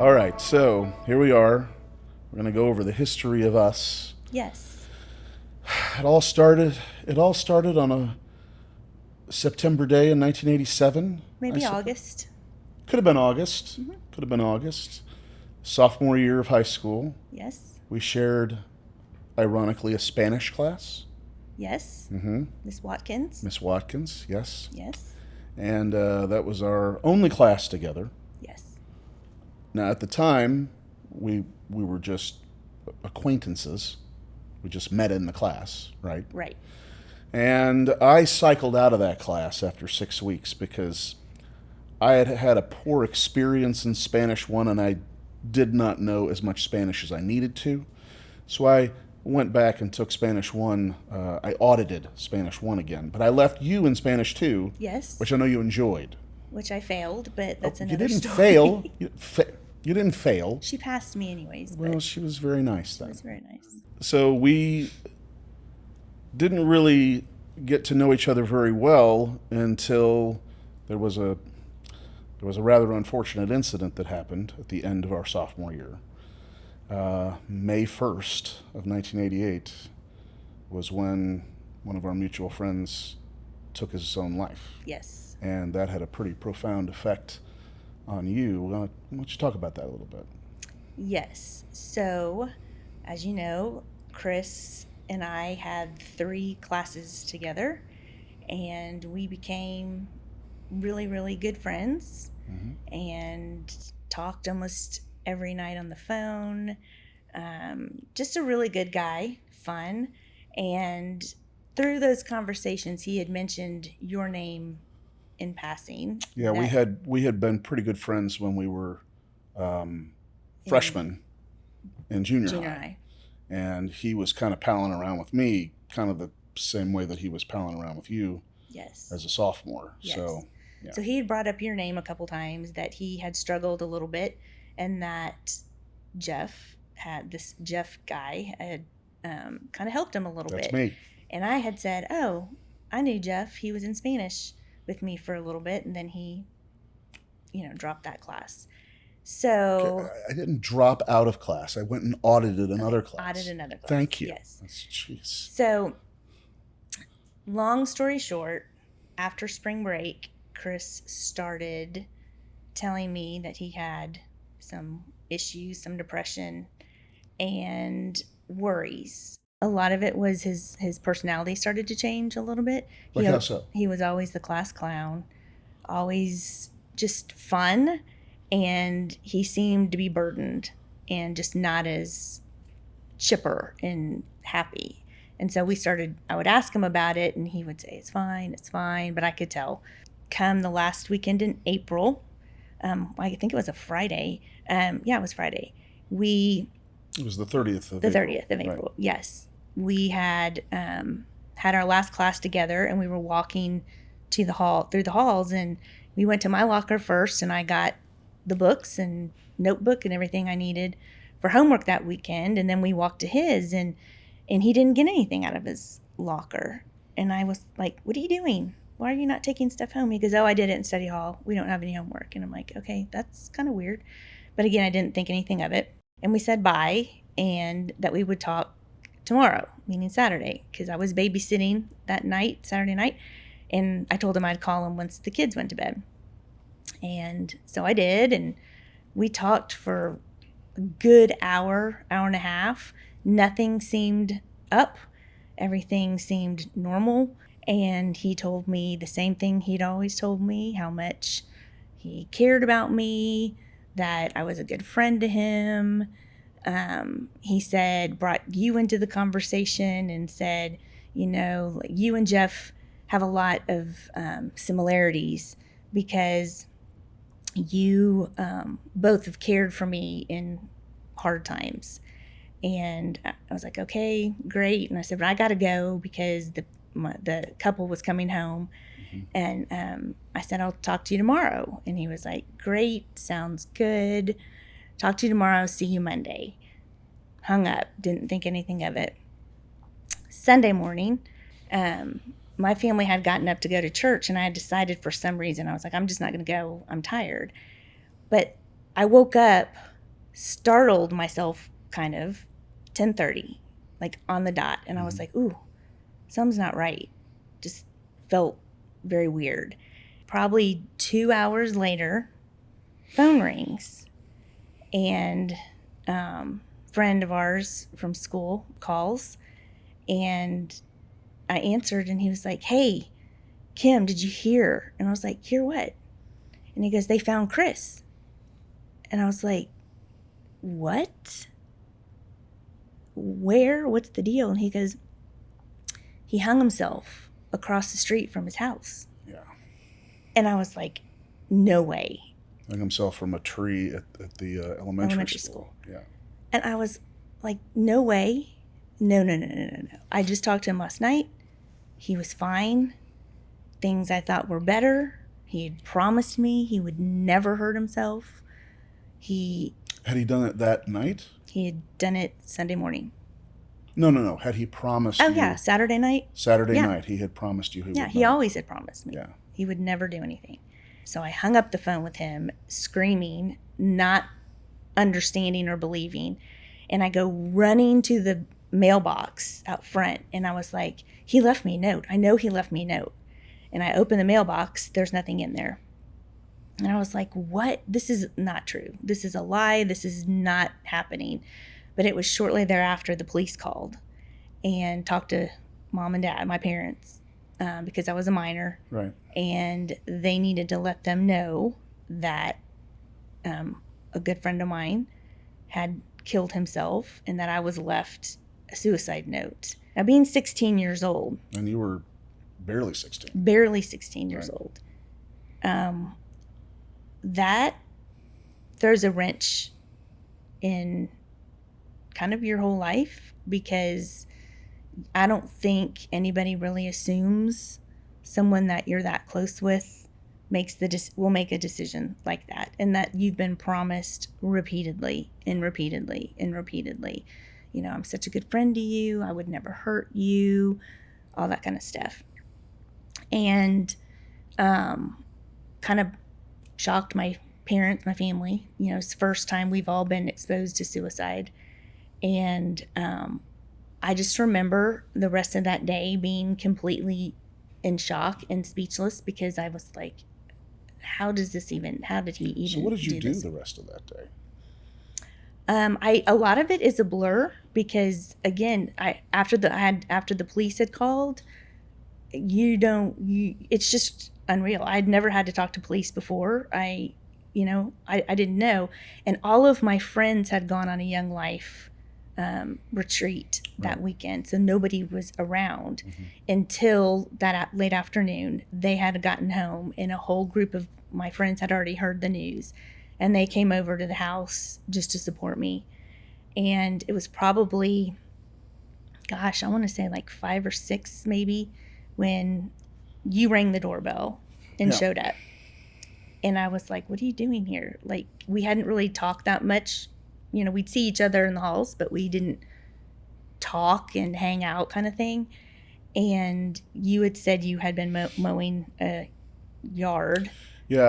All right, so here we are. We're going to go over the history of us. Yes. It all started. It all started on a September day in 1987. Maybe August. Could have been August. Could have been August. Sophomore year of high school. Yes. We shared, ironically, a Spanish class. Yes. Mm-hmm. Miss Watkins. Miss Watkins, yes. Yes. And that was our only class together. Yes. Now, at the time, we were just acquaintances. We just met in the class, right? Right. And I cycled out of that class after 6 weeks because I had had a poor experience in Spanish 1 and I did not know as much Spanish as I needed to. So I went back and took Spanish 1. I audited Spanish 1 again. But I left you in Spanish 2, Yes. which I know you enjoyed. Which I failed, but that's You another didn't story. fail. You didn't fail. She passed me anyways. Well, But she was very nice it then. was very nice. So we didn't really get to know each other very well until there was a rather unfortunate incident that happened at the end of our sophomore year. May 1st of 1988 was when one of our mutual friends took his own life. Yes. And that had a pretty profound effect on you. Why don't you talk about that a little bit? Yes. So, as you know, Chris and I had 3 classes together, and we became really, really good friends and talked almost every night on the phone. Just a really good guy, fun. And through those conversations, he had mentioned your name in passing. Yeah, we had been pretty good friends when we were freshmen in junior high. And he was kind of palling around with me, kind of the same way that he was palling around with you. Yes. As a sophomore. Yes. So, yeah. So he had brought up your name a couple times, that he had struggled a little bit, and that Jeff guy had kind of helped him a little bit. That's me. And I had said, "Oh, I knew Jeff. He was in Spanish with me for a little bit, and then he, dropped that class." So I didn't drop out of class. I went and audited another class. Audited another class. Thank you. Yes. Jeez. So, long story short, after spring break, Chris started telling me that he had some issues, some depression, and worries. A lot of it was his personality started to change a little bit. Like how so? He was always the class clown, always just fun, and he seemed to be burdened and just not as chipper and happy. And so I would ask him about it, and he would say, it's fine, but I could tell. Come the last weekend in April, I think it was a Friday. It was Friday. It was the 30th of April. 30th of April, right. Yes. We had had our last class together, and we were walking through the halls, and we went to my locker first, and I got the books and notebook and everything I needed for homework that weekend, and then we walked to his, and he didn't get anything out of his locker. And I was like, "What are you doing? Why are you not taking stuff home?" He goes, "Oh, I did it in study hall. We don't have any homework." And I'm like, okay, that's kind of weird. But again, I didn't think anything of it. And we said bye, and that we would talk tomorrow, meaning Saturday, because I was babysitting that night, Saturday night. And I told him I'd call him once the kids went to bed. And so I did, and we talked for a good hour and a half. Nothing seemed up. Everything seemed normal. And he told me the same thing he'd always told me, how much he cared about me, that I was a good friend to him. He said, brought you into the conversation and said, you and Jeff have a lot of similarities because you both have cared for me in hard times. And I was like, okay, great. And I said, but I got to go because the couple was coming home. And I said, I'll talk to you tomorrow. And he was like, great, sounds good. Talk to you tomorrow, see you Monday. Hung up, didn't think anything of it. Sunday morning, my family had gotten up to go to church, and I had decided for some reason, I was like, I'm just not going to go. I'm tired. But I woke up, startled myself kind of, 10:30, like on the dot. And I was like, ooh, something's not right. Just felt very weird. Probably 2 hours later, phone rings. And friend of ours from school calls. And I answered and he was like, hey, Kim, did you hear? And I was like, hear what? And he goes, they found Chris. And I was like, what? Where? What's the deal? And he goes, he hung himself across the street from his house. Yeah. And I was like, no way. Hung himself from a tree at the elementary school. Yeah. And I was like, no way. No. I just talked to him last night. He was fine. Things I thought were better. He had promised me he would never hurt himself. Had he done it that night? He had done it Sunday morning. No. Had he promised you? Oh, yeah, Saturday night. Saturday night, he had promised you he would Yeah, he always had promised me. Yeah. He would never do anything. So I hung up the phone with him, screaming, not understanding or believing. And I go running to the mailbox out front. And I was like, he left me a note. I know he left me a note. And I open the mailbox. There's nothing in there. And I was like, what? This is not true. This is a lie. This is not happening. But it was shortly thereafter the police called and talked to mom and dad, my parents, because I was a minor. Right. And they needed to let them know that a good friend of mine had killed himself and that I was left a suicide note. Now, being 16 years old. And you were barely 16. Barely 16 years old. That throws a wrench in kind of your whole life, because I don't think anybody really assumes someone that you're that close with will make a decision like that, and that you've been promised repeatedly and repeatedly and repeatedly. You know, I'm such a good friend to you. I would never hurt you, all that kind of stuff. And kind of shocked my parents, my family. You know, it's the first time we've all been exposed to suicide. And I just remember the rest of that day being completely in shock and speechless, because I was like, how did he even So what did you do the rest of that day? A lot of it is a blur, because again, after the police had called, it's just unreal. I'd never had to talk to police before. I didn't know. And all of my friends had gone on a Young Life retreat that weekend. So nobody was around until that late afternoon. They had gotten home and a whole group of my friends had already heard the news, and they came over to the house just to support me. And it was probably, gosh, I want to say like 5 or 6 maybe, when you rang the doorbell and showed up. And I was like, what are you doing here? Like, we hadn't really talked that much. You know, we'd see each other in the halls, but we didn't talk and hang out kind of thing. And you had said you had been mowing a yard. Yeah,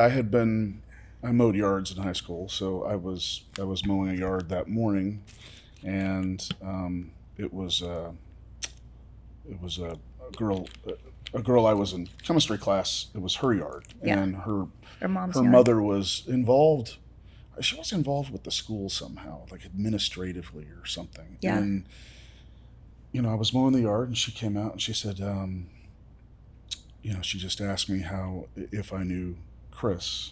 I mowed yards in high school, so I was mowing a yard that morning, and it was a girl I was in chemistry class. It was her yard, and her mother was involved. She was involved with the school somehow, like administratively or something. Yeah. And I was mowing the yard, and she came out and she said, she just asked me if I knew Chris.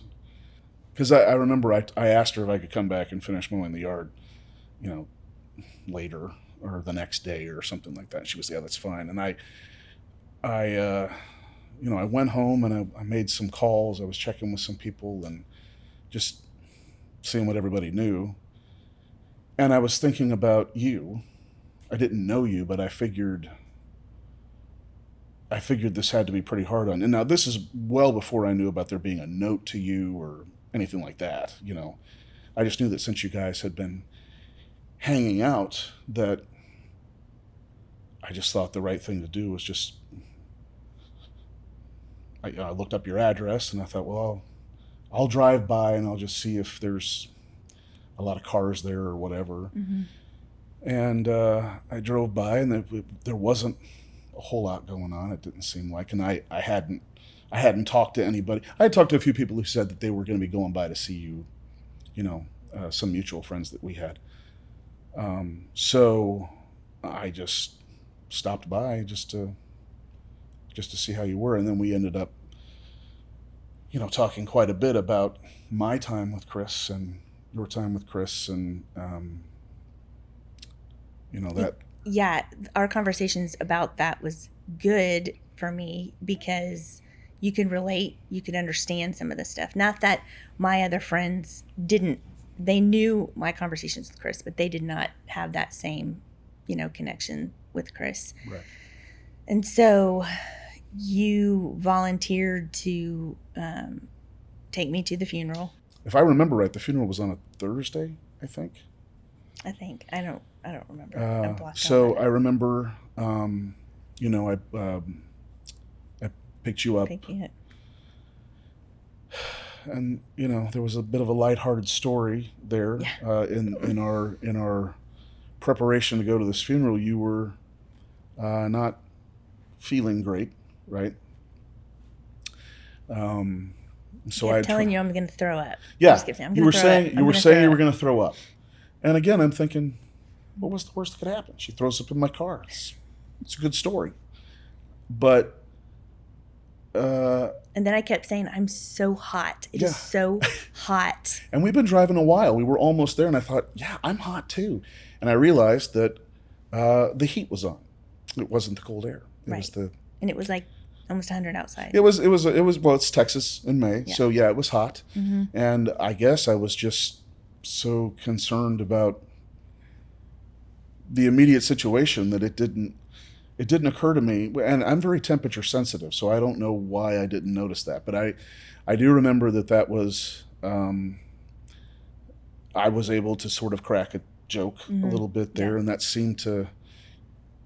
Because I remember I asked her if I could come back and finish mowing the yard, later or the next day or something like that. And she was, yeah, that's fine. And I went home and I made some calls. I was checking with some people and just seeing what everybody knew. And I was thinking about you. I didn't know you, but I figured this had to be pretty hard on. And now this is well before I knew about there being a note to you or anything like that. I just knew that since you guys had been hanging out, that I just thought the right thing to do was just, I looked up your address and I thought, well, I'll drive by and I'll just see if there's a lot of cars there or whatever. Mm-hmm. And I drove by, and there wasn't a whole lot going on. It didn't seem like, and I hadn't talked to anybody. I had talked to a few people who said that they were going to be going by to see you, some mutual friends that we had. So I just stopped by just to see how you were, and then we ended up, talking quite a bit about my time with Chris and your time with Chris, and that. Yeah, our conversations about that was good for me because you can relate, you can understand some of the stuff. Not that my other friends didn't. They knew my conversations with Chris, but they did not have that same, connection with Chris. Right. And so you volunteered to take me to the funeral. If I remember right, the funeral was on a Thursday, I think. I don't remember. I'm blocked So out. I remember, I picked you up, Picking it. and there was a bit of a lighthearted story there. Yeah. In our preparation to go to this funeral, you were not feeling great, right? So I'm telling you, I'm going to throw up. Yeah, Just kidding. you were saying you were going to throw up, and again, I'm thinking, what was the worst that could happen? She throws up in my car. It's a good story, but. And then I kept saying, I'm so hot. It is so hot. And we've been driving a while. We were almost there, and I thought, yeah, I'm hot too. And I realized that the heat was on. It wasn't the cold air. It was the. And it was like almost 100 outside. It was. Well, it's Texas in May, Yeah. so yeah, it was hot. Mm-hmm. And I guess I was just so concerned about the immediate situation that it didn't occur to me, and I'm very temperature sensitive, so I don't know why I didn't notice that. But I do remember that was, I was able to sort of crack a joke a little bit there, and that seemed to,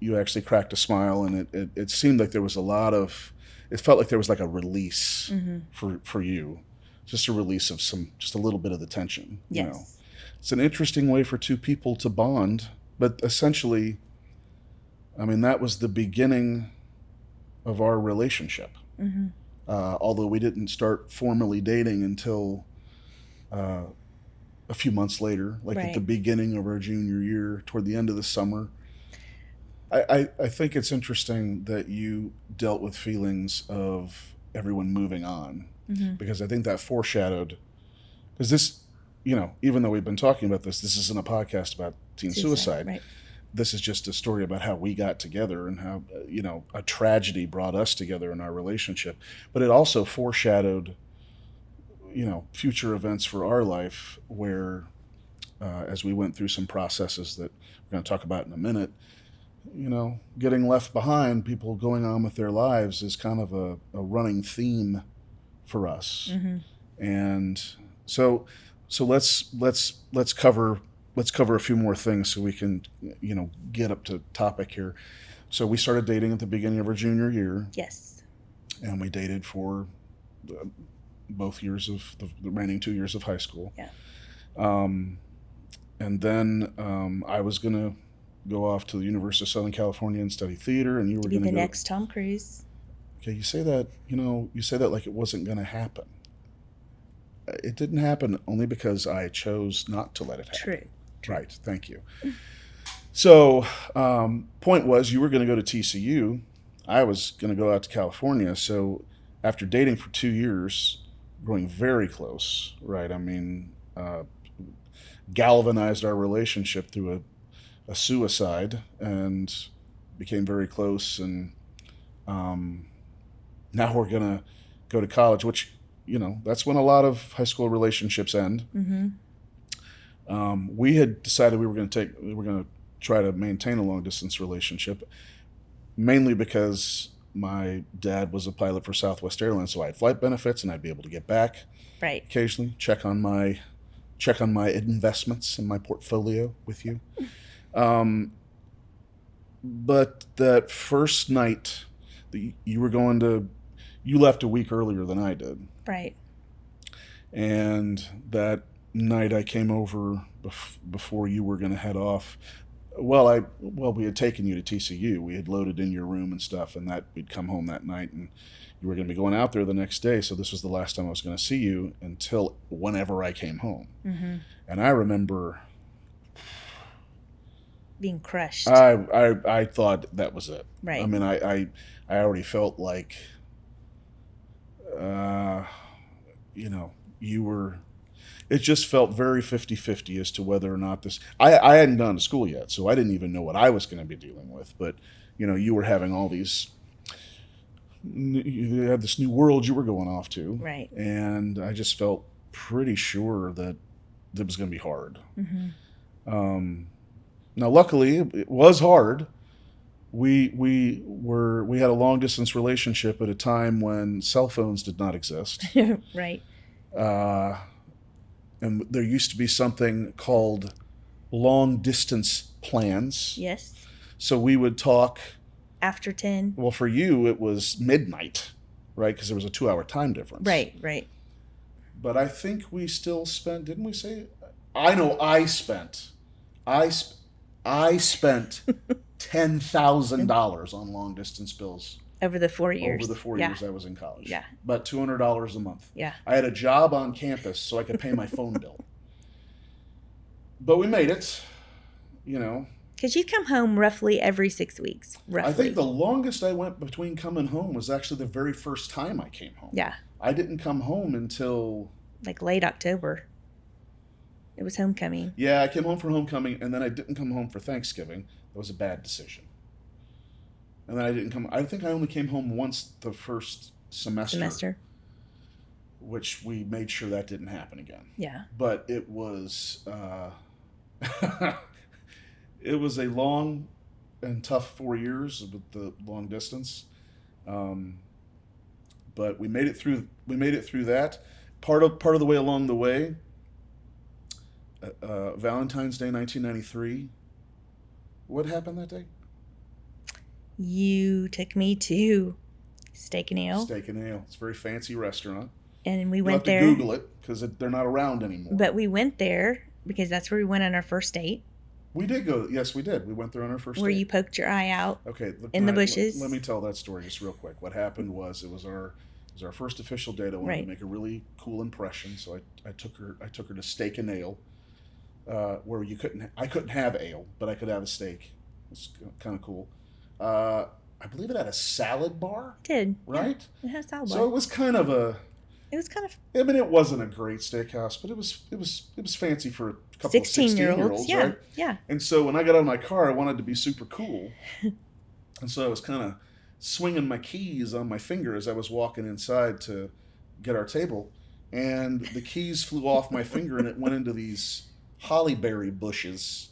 you actually cracked a smile, and it seemed like there was it felt like there was like a release for you, just a release of just a little bit of the tension. Yes. It's an interesting way for two people to bond, but essentially, I mean, that was the beginning of our relationship. Mm-hmm. Although we didn't start formally dating until a few months later, like at the beginning of our junior year, toward the end of the summer. I think it's interesting that you dealt with feelings of everyone moving on, because I think that foreshadowed, because this, even though we've been talking about this isn't a podcast about teen suicide. Right. This is just a story about how we got together and how, a tragedy brought us together in our relationship. But it also foreshadowed, future events for our life where, as we went through some processes that we're going to talk about in a minute, getting left behind, people going on with their lives is kind of a running theme for us. Mm-hmm. And so let's cover a few more things so we can, get up to topic here. So we started dating at the beginning of our junior year. Yes. And we dated for both years of the remaining 2 years of high school. Yeah. And then I was going to go off to the University of Southern California and study theater, and you were going to be the go next Tom Cruise. Okay, you say that like it wasn't going to happen. It didn't happen only because I chose not to let it happen. True. Right, thank you. So, point was, you were going to go to TCU. I was going to go out to California. So, after dating for 2 years, growing very close, right? I mean, galvanized our relationship through a suicide and became very close. And now we're going to go to college, which, that's when a lot of high school relationships end. Mm-hmm. We had decided we were going to try to maintain a long distance relationship, mainly because my dad was a pilot for Southwest Airlines, so I had flight benefits and I'd be able to get back occasionally, check on my investments and my portfolio with you. But that first night that you left a week earlier than I did. Right. And that night I came over before you were going to head off. We had taken you to TCU. We had loaded in your room and stuff, and that we'd come home that night, and you were going to be going out there the next day. So this was the last time I was going to see you until whenever I came home. Mm-hmm. And I remember being crushed. I thought that was it. Right. I mean, I already felt like, you were. It just felt very 50-50 as to whether or not this. I hadn't gone to school yet, so I didn't even know what I was going to be dealing with. But, you were having all these. You had this new world you were going off to. Right. And I just felt pretty sure that it was going to be hard. Mm-hmm. Now, luckily, it was hard. We had a long distance relationship at a time when cell phones did not exist. Right. And there used to be something called long distance plans. Yes. So we would talk after 10. Well, for you, it was midnight, right? Because there was a 2-hour time difference. Right. But I think we still spent. Didn't we say? I know I spent. I spent $10,000 on long distance bills over the 4 years. Over the 4 years I was in college. Yeah. About $200 a month. Yeah. I had a job on campus so I could pay my phone bill. But we made it, Because you come home roughly every 6 weeks. Roughly. I think the longest I went between coming home was actually the very first time I came home. Yeah. I didn't come home until like late October. It was homecoming. Yeah, I came home for homecoming, and then I didn't come home for Thanksgiving. That was a bad decision. And then I think I only came home once the first semester. Which we made sure that didn't happen again. Yeah. But it was, it was a long and tough 4 years with the long distance. But we made it through that. Part of the way along the way, Valentine's Day 1993. What happened that day? You took me to Steak and Ale. Steak and Ale. It's a very fancy restaurant. And we You'll went there. have to Google it because they're not around anymore. But we went there because that's where we went on our first date. We did go. Yes, we did. We went there on our first date. Where you poked your eye out. Okay. In the bushes. Let me tell that story just real quick. What happened was it was our first official date. I wanted to make a really cool impression, so I took her to Steak and Ale, where I couldn't have ale, but I could have a steak. It's kind of cool. I believe it had a salad bar. It did. Right? Yeah, it had a salad bar. So it was kind of a. It was kind of. I mean, it wasn't a great steakhouse, but it was fancy for a couple of 16-year-olds, yeah, right? Yeah. And so when I got out of my car, I wanted to be super cool, and so I was kind of swinging my keys on my finger as I was walking inside to get our table, and the keys flew off my finger and it went into these hollyberry bushes.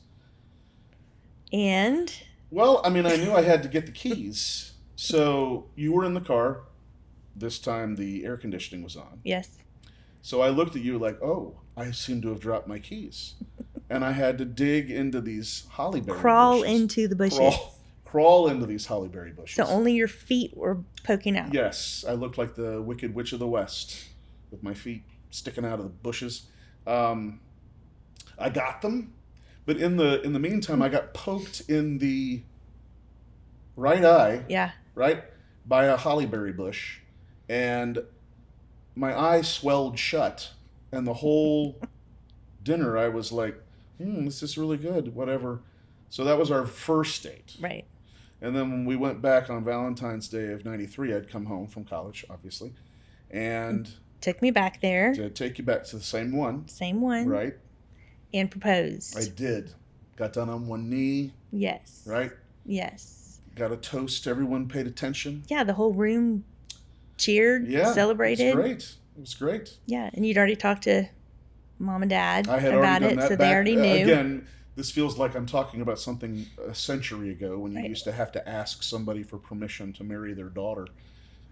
And? Well, I mean, I knew I had to get the keys. So you were in the car. This time the air conditioning was on. Yes. So I looked at you like, oh, I seem to have dropped my keys. And I had to dig into these hollyberry Crawl bushes. into the bushes. Crawl into these hollyberry bushes. So only your feet were poking out. Yes. I looked like the Wicked Witch of the West with my feet sticking out of the bushes. I got them. But in the meantime, I got poked in the right eye. Yeah. Right? By a hollyberry bush. And my eye swelled shut. And the whole dinner, I was like, this is really good, whatever. So that was our first date. Right. And then when we went back on Valentine's Day of 93, I'd come home from college, obviously. And took me back there. To take you back to the same one. Same one. Right. And proposed. I did. Got down on one knee. Yes. Right? Yes. Got a toast. Everyone paid attention. Yeah, the whole room cheered, celebrated. It was great. It was great. Yeah, and you'd already talked to Mom and Dad about it, so they already knew. Again, this feels like I'm talking about something a century ago when you used to have to ask somebody for permission to marry their daughter.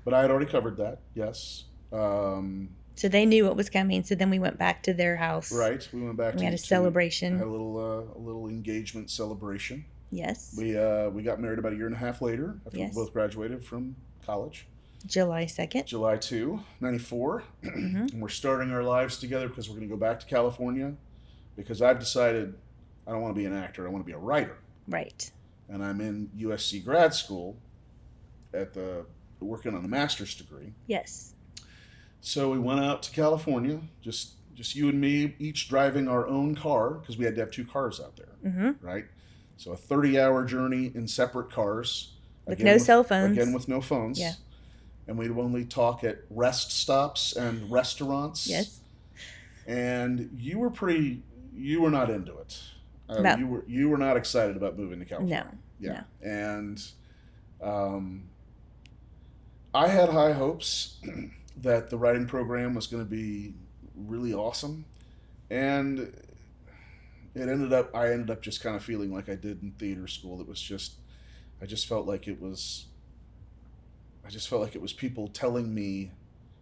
But I had already covered that, yes. So they knew what was coming, so then we went back to their house. Right, we went back. We had a celebration. Had a little engagement celebration. Yes. We got married about a year and a half later after we both graduated from college. July 2nd. July 2, 94. And we're starting our lives together because we're going to go back to California because I've decided I don't want to be an actor. I want to be a writer. Right. And I'm in USC grad school working on a master's degree. Yes. So we went out to California, just you and me, each driving our own car because we had to have 2 cars out there, right? So a 30-hour journey in separate cars. With no cell phones. Again, with no phones. Yeah. And we'd only talk at rest stops and restaurants. Yes. And you were not into it. You were not excited about moving to California. No. Yeah. No. And I had high hopes that the writing program was going to be really awesome. And I ended up just kind of feeling like I did in theater school. I just felt like it was people telling me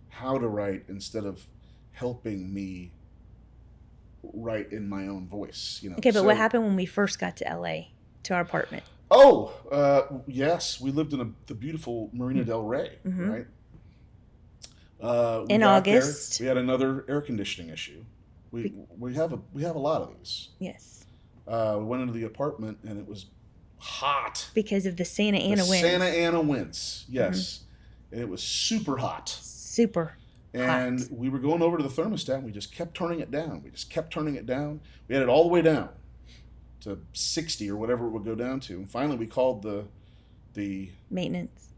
how to write instead of helping me write in my own voice. Okay, but what happened when we first got to LA to our apartment? Oh, yes, we lived in the beautiful Marina del Rey, right? In August, we had another air conditioning issue. We have a lot of these. Yes. We went into the apartment and it was hot because of the Santa Ana winds. Santa Ana winds, yes, and it was super hot. Super. And hot. We were going over to the thermostat and we just kept turning it down. We had it all the way down to 60 or whatever it would go down to. And finally we called the maintenance.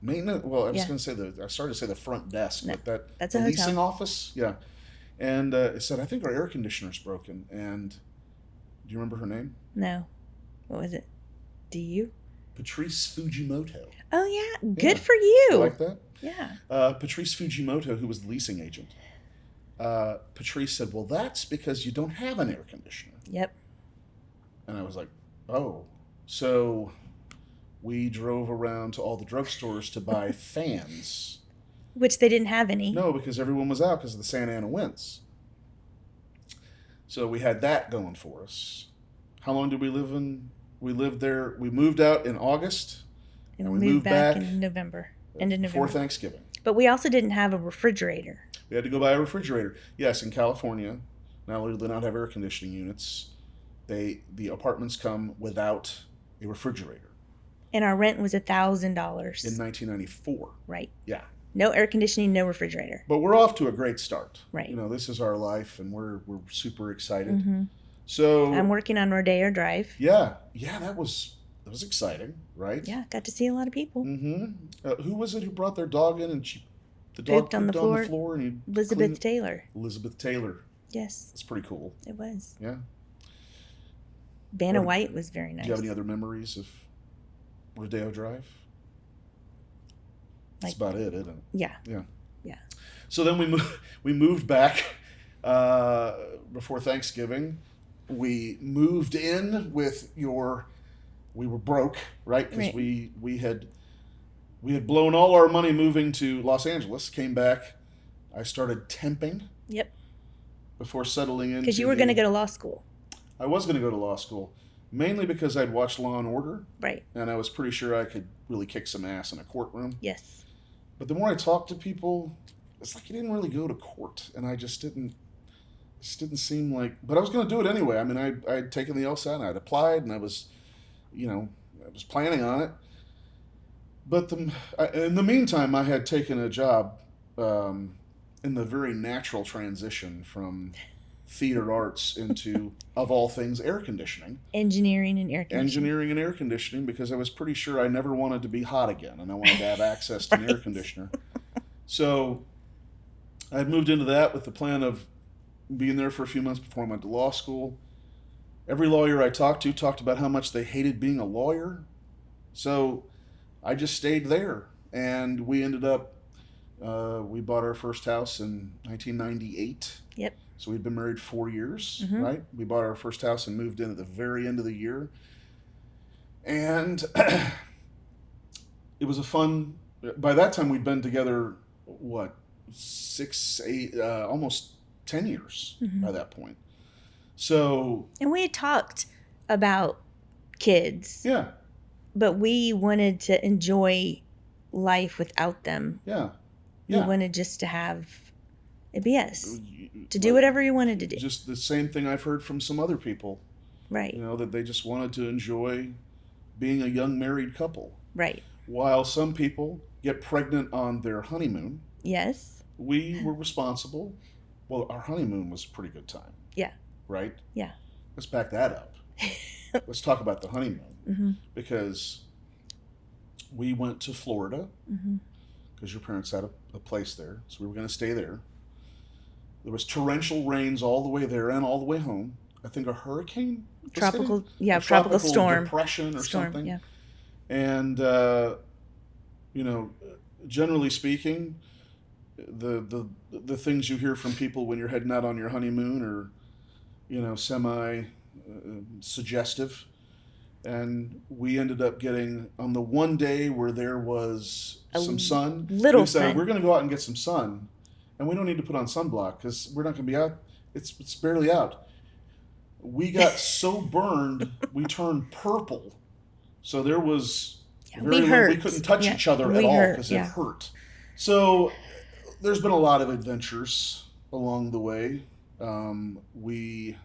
Well, I started to say the front desk, no, but that's the a leasing hotel. office. Yeah. And it said, I think our air conditioner's broken. And do you remember her name? No. What was it? Do you? Patrice Fujimoto. Oh, yeah. Good for you. You like that? Yeah. Patrice Fujimoto, who was the leasing agent. Patrice said, well, that's because you don't have an air conditioner. Yep. And I was like, oh. So we drove around to all the drugstores to buy fans. Which they didn't have any. No, because everyone was out because of the Santa Ana winds. So we had that going for us. How long did we live in? We lived there. We moved out in August. And we moved back in November. End of November. Before Thanksgiving. But we also didn't have a refrigerator. We had to go buy a refrigerator. Yes, in California, not only do they not have air conditioning units, the apartments come without a refrigerator. And our rent was $1,000. In 1994. Right. Yeah. No air conditioning, no refrigerator. But we're off to a great start. Right. This is our life, and we're super excited. So I'm working on Rodeo Drive. Yeah, that was exciting, right? Yeah, got to see a lot of people. Who was it who brought their dog in and the dog pooped on the floor and Elizabeth Taylor. Elizabeth Taylor. Yes. That's pretty cool. It was. Yeah. Vanna White was very nice. Do you have any other memories of Rodeo Drive? That's about it, isn't it? Yeah. Yeah. Yeah. So then we moved back before Thanksgiving. We moved in with we were broke, right? Because we had blown all our money moving to Los Angeles, came back. I started temping. Yep. Before settling in. Because you were going to go to law school. I was going to go to law school, mainly because I'd watched Law and Order. Right. And I was pretty sure I could really kick some ass in a courtroom. Yes. But the more I talked to people, it's like you didn't really go to court, and I just didn't seem like. But I was going to do it anyway. I mean, I'd taken the LSAT, and I'd applied, and I was planning on it. But in the meantime, I had taken a job in the very natural transition from theater arts into, of all things, air conditioning. Engineering and air conditioning, because I was pretty sure I never wanted to be hot again, and I wanted to have access to an air conditioner. So I had moved into that with the plan of being there for a few months before I went to law school. Every lawyer I talked to talked about how much they hated being a lawyer. So I just stayed there, and we ended up, we bought our first house in 1998. Yep. So we'd been married 4 years, right? We bought our first house and moved in at the very end of the year. And it was by that time we'd been together, 6, 8, almost 10 years by that point. So. And we had talked about kids. Yeah. But we wanted to enjoy life without them. Yeah. We Yeah. wanted just to have it be us, to do Like, whatever you wanted to do. just the same thing I've heard from some other people, Right. that they just wanted to enjoy being a young married couple. Right. While some people get pregnant on their honeymoon, Yes. we were responsible. Well, our honeymoon was a pretty good time. Yeah. Right? Yeah. Let's back that up. Let's talk about the honeymoon. Because we went to Florida because your parents had a place there. So we were going to stay there. There was torrential rains all the way there and all the way home. I think a hurricane? Tropical tropical storm. depression or something. Yeah. And, generally speaking, the things you hear from people when you're heading out on your honeymoon are, semi suggestive. And we ended up getting, on the one day where there was some sun, little we decided sun. we're going to go out and get some sun. And we don't need to put on sunblock because we're not going to be out. It's barely out. We got so burned, we turned purple. So there was we couldn't touch each other at all because it hurt. So there's been a lot of adventures along the way. When we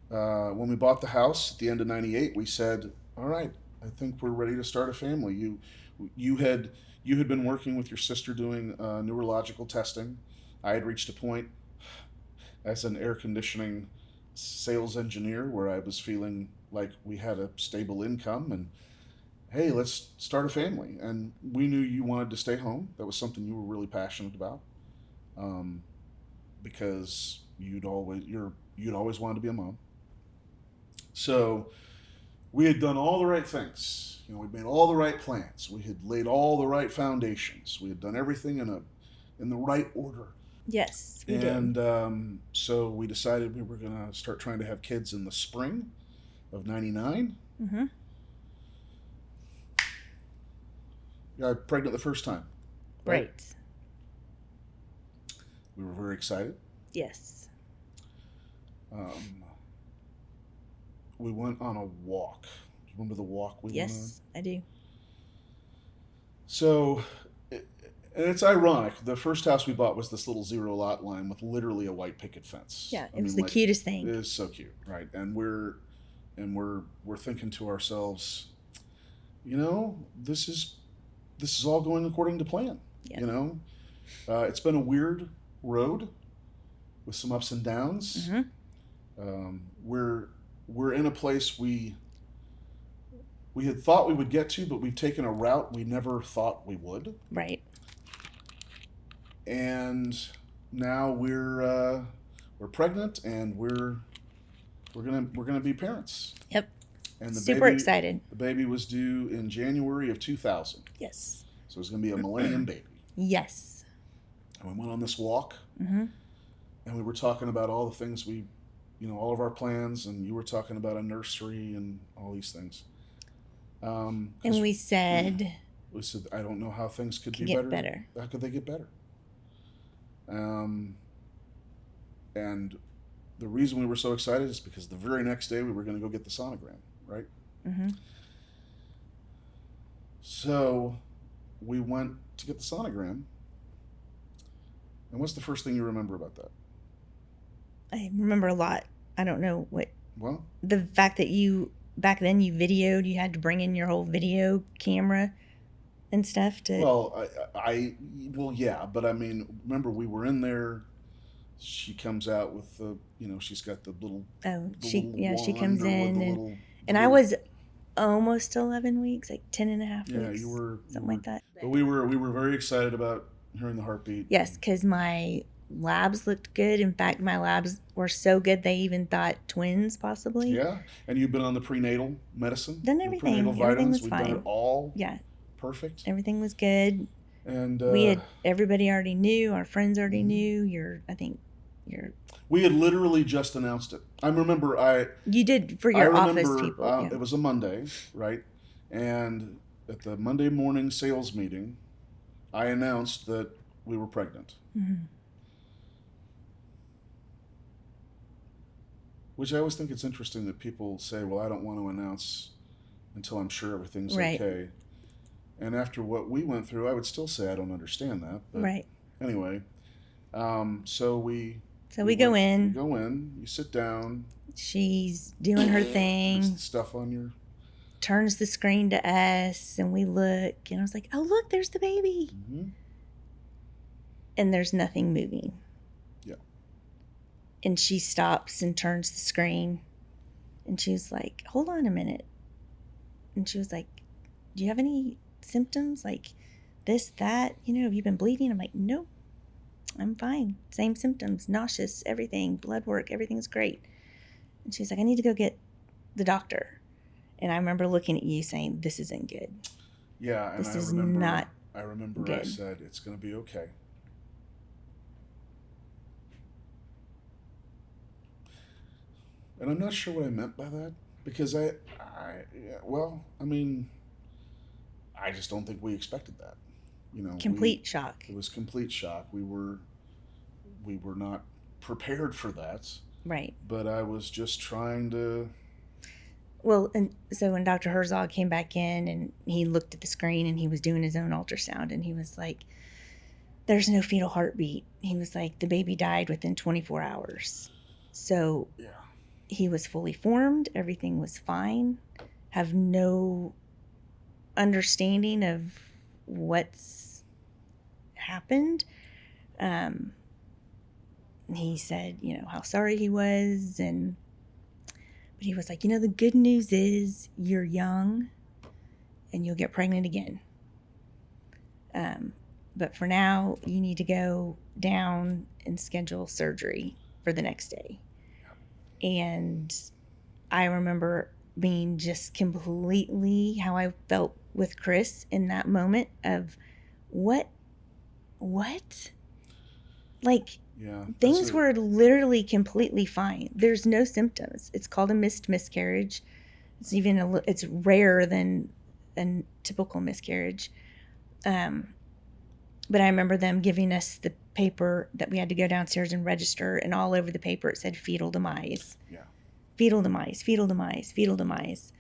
bought the house at the end of '98, we said, "All right, I think we're ready to start a family." You had been working with your sister doing neurological testing. I had reached a point as an air conditioning sales engineer where I was feeling like we had a stable income and, hey, let's start a family. And we knew you wanted to stay home. That was something you were really passionate about, because you'd always wanted to be a mom. So we had done all the right things. We'd made all the right plans. We had laid all the right foundations. We had done everything in the right order. Yes, we did. And so we decided we were going to start trying to have kids in the spring of '99. Got pregnant the first time. Right. We were very excited. Yes. We went on a walk. Do you remember the walk we went on? Yes, I do. So, and it's ironic. The first house we bought was this little 0 lot line with literally a white picket fence. Yeah, it was the cutest thing. It is so cute, right? And we're thinking to ourselves, this is all going according to plan. Yeah. It's been a weird road with some ups and downs. We're in a place we had thought we would get to, but we've taken a route we never thought we would. Right. And now we're pregnant and we're gonna be parents. Yep. And super excited. The baby was due in January of 2000. Yes. So it's gonna be a millennium baby. Yes. And we went on this walk. And we were talking about all the things all of our plans, and you were talking about a nursery and all these things. And we said, I don't know how things could be better. How could they get better? And the reason we were so excited is because the very next day we were going to go get the sonogram, right? So we went to get the sonogram. And what's the first thing you remember about that? I remember a lot. I don't know what. Well, the fact that back then you videoed, you had to bring in your whole video camera and stuff to. Well, yeah, but I mean, remember we were in there. She comes out with the, she's got the little. Oh, she comes in and I was almost 11 weeks, like 10 and a half weeks. Yeah, you were something like that. But we were very excited about hearing the heartbeat. Yes, because my labs looked good. In fact, my labs were so good they even thought twins possibly. Yeah, and you've been on the prenatal medicine. Done everything. Prenatal vitamins. Everything was We've fine. done it all. Yeah. Perfect. Everything was good. And we had everybody already knew. Our friends already knew. We had literally just announced it. I remember You did for your office people. It was a Monday, right? And at the Monday morning sales meeting, I announced that we were pregnant. Which I always think it's interesting that people say, well, I don't want to announce until I'm sure everything's okay. And after what we went through, I would still say I don't understand that. But Right. anyway, so we go went, in. you go in, you sit down. She's doing her There's thing, stuff on your... turns the screen to us, and we look, and I was like, oh, look, there's the baby. Mm-hmm. And there's nothing moving. Yeah. And she stops and turns the screen, and she was like, hold on a minute. And she was like, do you have any symptoms? Like this, that, have you been bleeding? I'm like, nope, I'm fine. Same symptoms, nauseous, everything, blood work, everything's great. And she's like, I need to go get the doctor. And I remember looking at you saying, this isn't good. Yeah, and this I is remember, not I good. said, it's going to be okay. And I'm not sure what I meant by that, because I just don't think we expected that. Complete shock. It was complete shock. We were not prepared for that. Right. But I was just trying to... Well, and so when Dr. Herzog came back in and he looked at the screen and he was doing his own ultrasound, and he was like, there's no fetal heartbeat. He was like, the baby died within 24 hours. So yeah. He was fully formed. Everything was fine. Have no understanding of what's happened. He said, how sorry he was. But he was like, the good news is you're young and you'll get pregnant again. But for now, you need to go down and schedule surgery for the next day. And I remember being just completely how I felt with Chris in that moment of what? Like, yeah, things were literally completely fine. There's no symptoms. It's called a missed miscarriage. It's even it's rarer than a typical miscarriage. But I remember them giving us the paper that we had to go downstairs and register, and all over the paper it said fetal demise. Yeah. Fetal demise, fetal demise, fetal demise.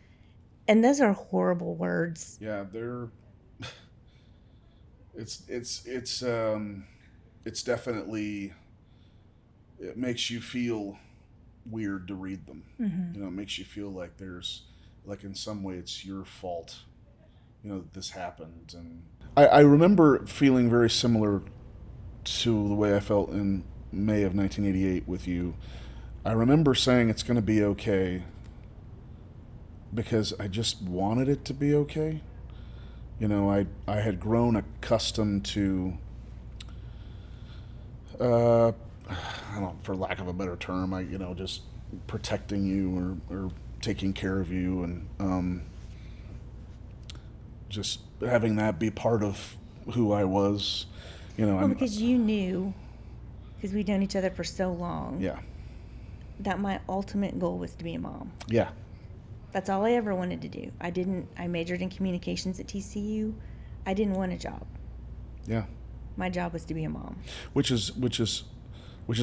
And those are horrible words. Yeah, they're it's definitely, it makes you feel weird to read them. Mm-hmm. It makes you feel like there's, like, in some way it's your fault, that this happened. And I remember feeling very similar to the way I felt in May of 1988 with you. I remember saying it's going to be okay because I just wanted it to be okay. I had grown accustomed to, I don't know, for lack of a better term, just protecting you or taking care of you, and just having that be part of who I was. Because you knew, because we'd known each other for so long. Yeah. That my ultimate goal was to be a mom. Yeah. That's all I ever wanted to do. I majored in communications at TCU. I didn't want a job. Yeah. My job was to be a mom. Which is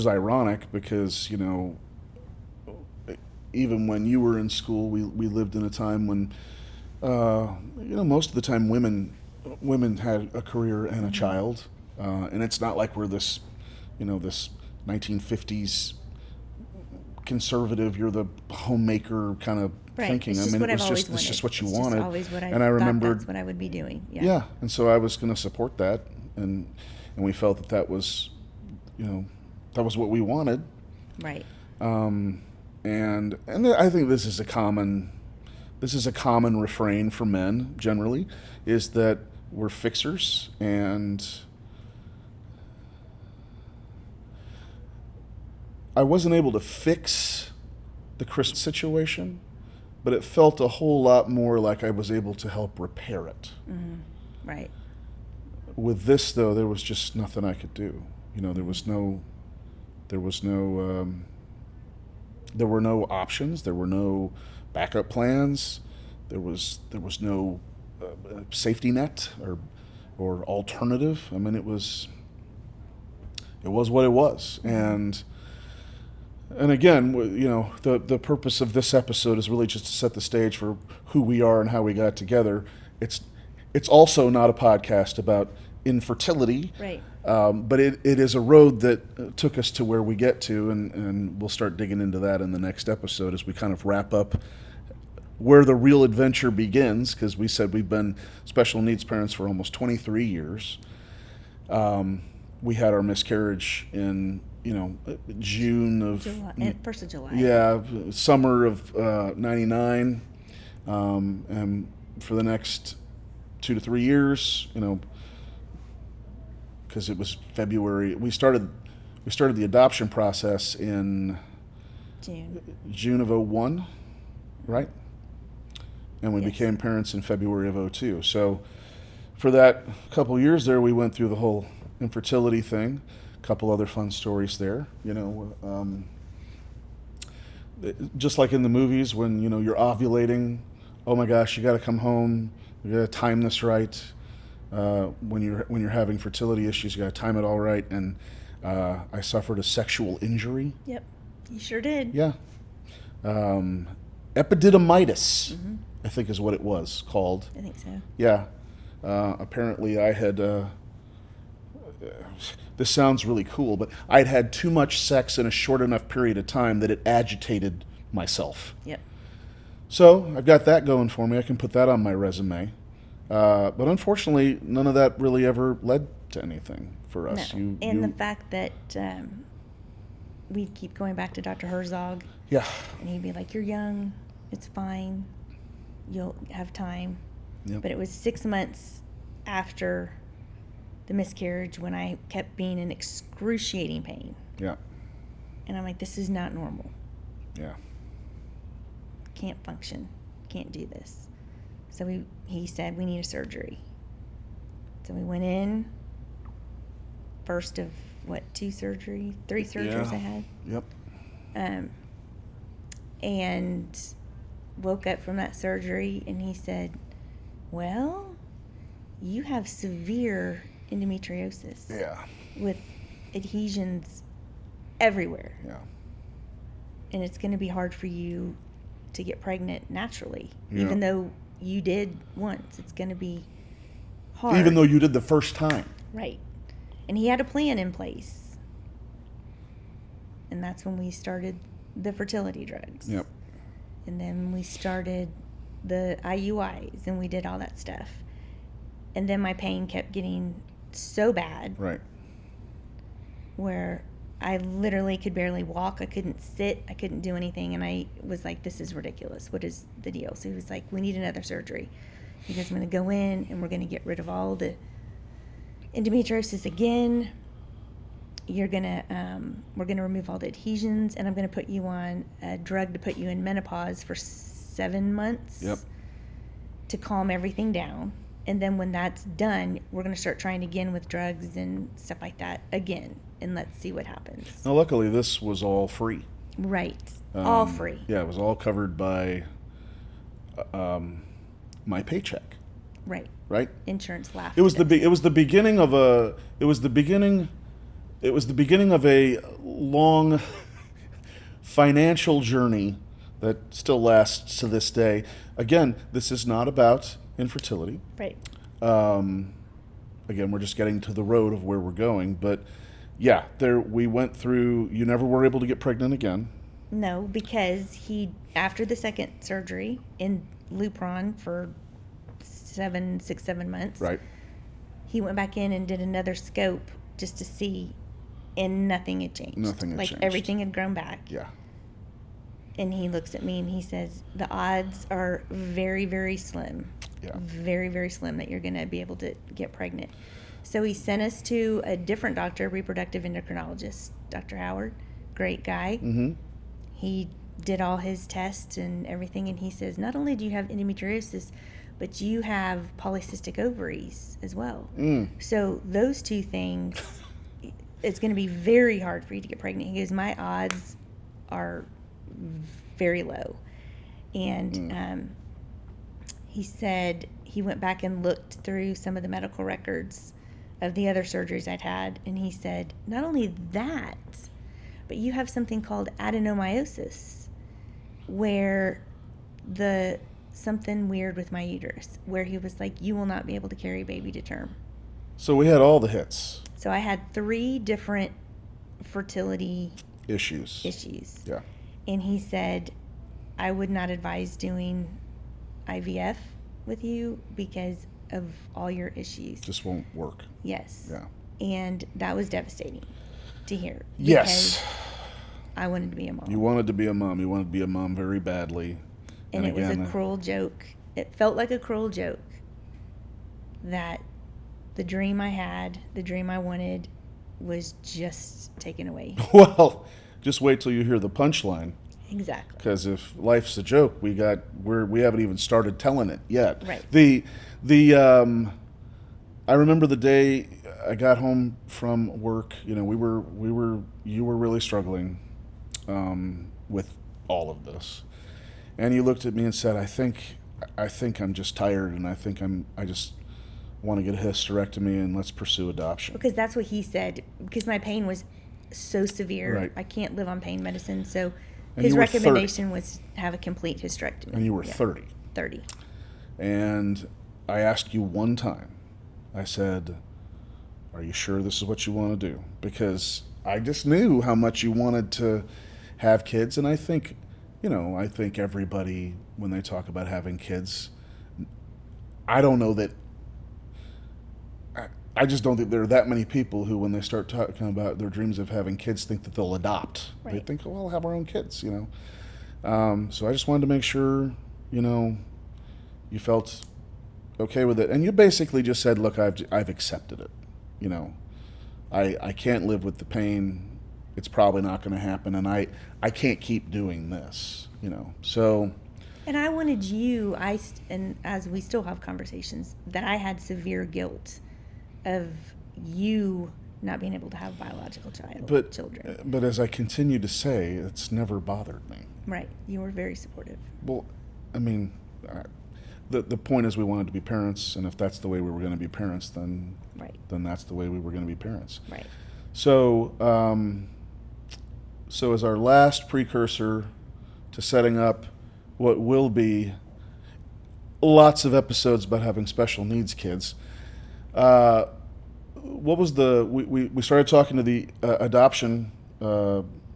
ironic because, even when you were in school, we lived in a time when, most of the time women had a career and a child. And it's not like we're this 1950s conservative, you're the homemaker kind of thinking. It's it's just what you wanted. Just always what I and I remembered that's what I would be doing. Yeah. Yeah, and so I was going to support that, and we felt that was, that was what we wanted. Right. And I think this is a common refrain for men generally, is that we're fixers, and I wasn't able to fix the Chris situation, but it felt a whole lot more like I was able to help repair it. Mm-hmm. Right. With this, though, there was just nothing I could do. There were no options. There were no backup plans. There was no safety net or alternative. It was what it was. And again, the purpose of this episode is really just to set the stage for who we are and how we got together. It's it's also not a podcast about infertility. Right. But it is a road that took us to where we get to, and we'll start digging into that in the next episode as we kind of wrap up where the real adventure begins, because we said we've been special needs parents for almost 23 years. We had our miscarriage in, June of... July, 1st of July. Yeah, summer of 99. And for the next 2 to 3 years, because it was February, we started the adoption process in June of 01, right? And we became parents in February of 02. So for that couple years there, we went through the whole infertility thing. A couple other fun stories there. Just like in the movies when, you're ovulating, oh my gosh, you got to come home, you got to time this right. When you're having fertility issues, you got to time it all right. And I suffered a sexual injury. Yep, you sure did. Yeah. Epididymitis, I think is what it was called. I think so. Yeah. Apparently I had, this sounds really cool, but I'd had too much sex in a short enough period of time that it agitated myself. Yep. So I've got that going for me. I can put that on my resume. But unfortunately, none of that really ever led to anything for us. No. The fact that we'd keep going back to Dr. Herzog. Yeah. And he'd be like, "You're young. It's fine. You'll have time." Yep. But it was 6 months after the miscarriage when I kept being in excruciating pain. Yeah. And I'm like, this is not normal. Yeah. Can't function. Can't do this. So he said, we need a surgery. So we went in. First of, 3 surgeries I had. Yep. And woke up from that surgery, and he said, well, you have severe endometriosis. Yeah. With adhesions everywhere. Yeah. And it's going to be hard for you to get pregnant naturally. Yeah. Even though you did once, it's going to be hard. Even though you did the first time. Right. And he had a plan in place. And that's when we started the fertility drugs. Yep. And then we started the IUIs, and we did all that stuff. And then my pain kept getting so bad. Right. Where I literally could barely walk. I couldn't sit. I couldn't do anything. And I was like, this is ridiculous. What is the deal? So he was like, we need another surgery. Because I'm going to go in and we're going to get rid of all the endometriosis again. We're going to remove all the adhesions, and I'm going to put you on a drug to put you in menopause for 7 months. Yep. To calm everything down. And then when that's done, we're going to start trying again with drugs and stuff like that again. And let's see what happens. Now, luckily, this was all free. Right. All free. Yeah, it was all covered by my paycheck. Right. Right? Insurance laughed. It was the beginning of a long financial journey that still lasts to this day. Again, this is not about infertility. Right. Again, we're just getting to the road of where we're going. But yeah, we went through, you never were able to get pregnant again. No, because after the second surgery in Lupron for 7 months. Right. He went back in and did another scope just to see, and nothing had changed. Nothing had changed. Everything had grown back. Yeah. And he looks at me and he says, the odds are very, very slim. Yeah. Very, very slim that you're going to be able to get pregnant. So he sent us to a different doctor, reproductive endocrinologist, Dr. Howard. Great guy. Mm-hmm. He did all his tests and everything, and he says, not only do you have endometriosis, but you have polycystic ovaries as well. So those two things, it's going to be very hard for you to get pregnant. He goes, my odds are very low. And he said he went back and looked through some of the medical records of the other surgeries I'd had, and he said, not only that, but you have something called adenomyosis, where the something weird with my uterus, where he was like, you will not be able to carry baby to term. So we had all the hits. So I had 3 different fertility Issues. Yeah. And he said, I would not advise doing IVF with you because of all your issues. Just won't work. Yes. Yeah. And that was devastating to hear. Yes. I wanted to be a mom. You wanted to be a mom. You wanted to be a mom very badly. And it was a cruel joke. It felt like a cruel joke that the dream I had, the dream I wanted, was just taken away. Well, just wait till you hear the punchline. Exactly. Because if life's a joke, we haven't even started telling it yet. Right. I remember the day I got home from work. You know, you were really struggling with all of this, and you looked at me and said, I think I'm just tired, and I just want to get a hysterectomy and let's pursue adoption. Because that's what he said. Because my pain was so severe, right. I can't live on pain medicine. So and his recommendation was have a complete hysterectomy. And you were 30. 30. And I asked you one time, I said, are you sure this is what you want to do? Because I just knew how much you wanted to have kids. And I think everybody, when they talk about having kids, I don't know that, I just don't think there are that many people who, when they start talking about their dreams of having kids, think that they'll adopt. Right. They think, well, we'll have our own kids, you know. So I just wanted to make sure, you know, you felt okay with it. And you basically just said, look, I've accepted it. You know, I can't live with the pain. It's probably not going to happen. And I can't keep doing this, you know. So. And I wanted you, and as we still have conversations, that I had severe guilt of you not being able to have biological children. But as I continue to say, it's never bothered me. Right. You were very supportive. Well, I mean, the point is we wanted to be parents, and if that's the way we were going to be parents, then that's the way we were going to be parents. Right. So, so as our last precursor to setting up what will be lots of episodes about having special needs kids, what was we started talking to the adoption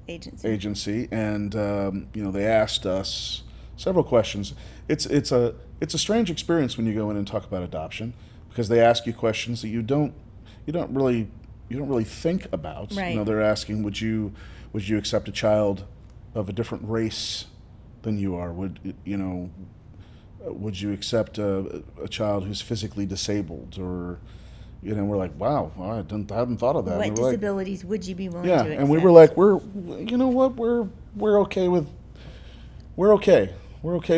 agency, and you know, they asked us several questions. It's a strange experience when you go in and talk about adoption, because they ask you questions that you don't really think about. Right. You know, they're asking, would you accept a child of a different race than you are? Would you accept a child who's physically disabled? Or, you know, we're like, wow, I hadn't thought of that. What disabilities would you be willing to accept? Yeah, and we were like, we're okay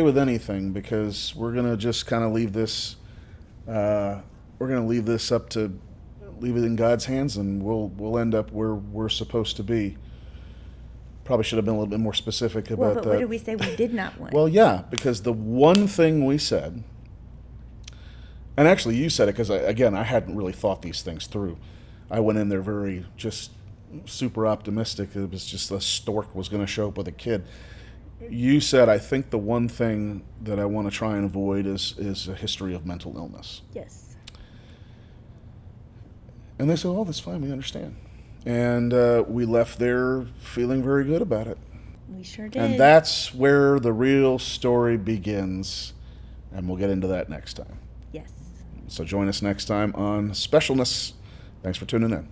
with anything, because we're gonna just kind of leave this leave it in God's hands, and we'll end up where we're supposed to be. Probably should have been a little bit more specific about that. But what did we say we did not want? Well, yeah, because the one thing we said, and actually you said it, because I hadn't really thought these things through. I went in there very just super optimistic. It was just a stork was going to show up with a kid. You said, I think the one thing that I want to try and avoid is a history of mental illness. Yes. And they said, oh, that's fine, we understand. And we left there feeling very good about it. We sure did. And that's where the real story begins, and we'll get into that next time. Yes. So join us next time on Specialness. Thanks for tuning in.